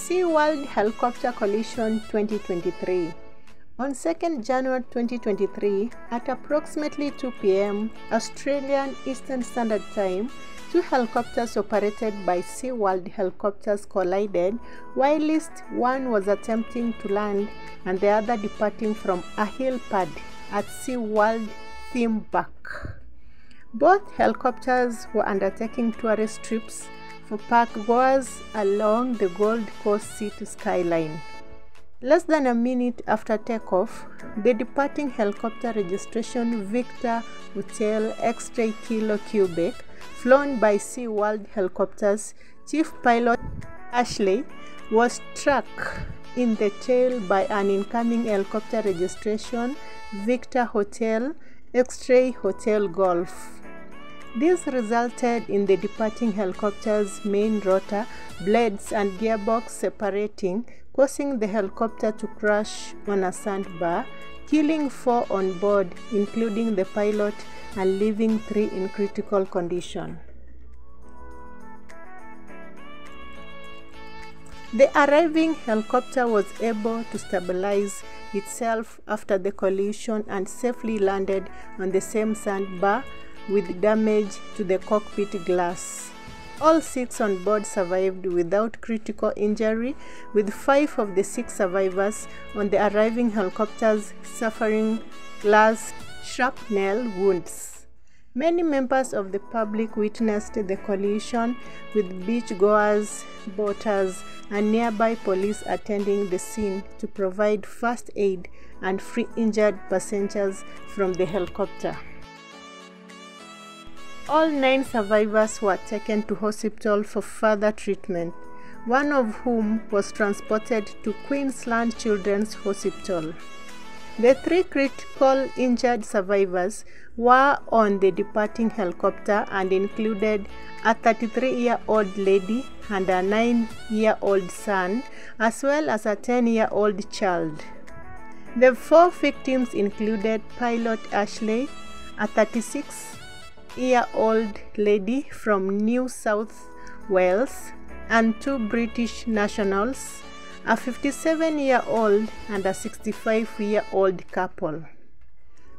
SeaWorld Helicopter Collision 2023. On 2nd January 2023, at approximately 2 p.m. Australian Eastern Standard Time, two helicopters operated by SeaWorld helicopters collided, whilst one was attempting to land and the other departing from a hill pad at SeaWorld theme park. Both helicopters were undertaking tourist trips for park goers along the Gold Coast city skyline. Less than a minute after takeoff, the departing helicopter registration Victor Hotel X-Ray Kilo Quebec, flown by SeaWorld helicopters, Chief Pilot Ashley, was struck in the tail by an incoming helicopter registration Victor Hotel X-Ray Hotel Golf. This resulted in the departing helicopter's main rotor, blades and gearbox separating, causing the helicopter to crash on a sandbar, killing 4 on board, including the pilot, and leaving 3 in critical condition. The arriving helicopter was able to stabilize itself after the collision and safely landed on the same sandbar with damage to the cockpit glass. All 6 on board survived without critical injury, with 5 of the 6 survivors on the arriving helicopters suffering glass shrapnel wounds. Many members of the public witnessed the collision, with beachgoers, boaters, and nearby police attending the scene to provide first aid and free injured passengers from the helicopter. All 9 survivors were taken to hospital for further treatment, one of whom was transported to Queensland Children's Hospital. The 3 critical injured survivors were on the departing helicopter and included a 33-year-old lady and a 9-year-old son, as well as a 10-year-old child. The 4 victims included Pilot Ashley, a 36-year-old lady from New South Wales, and 2 British nationals, a 57-year-old and a 65-year-old couple.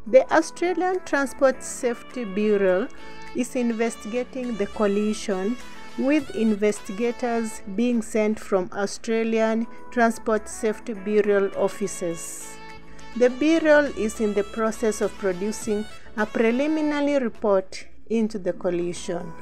The Australian Transport Safety Bureau is investigating the collision, with investigators being sent from Australian Transport Safety Bureau offices. The Bureau is in the process of producing a preliminary report into the collision.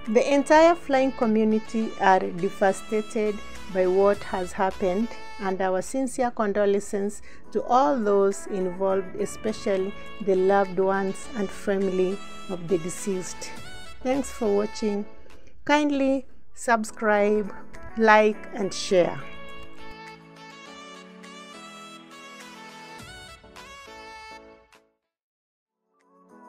The entire flying community are devastated by what has happened, and our sincere condolences to all those involved, especially the loved ones and family of the deceased. Thanks for watching. Kindly subscribe, like, and share.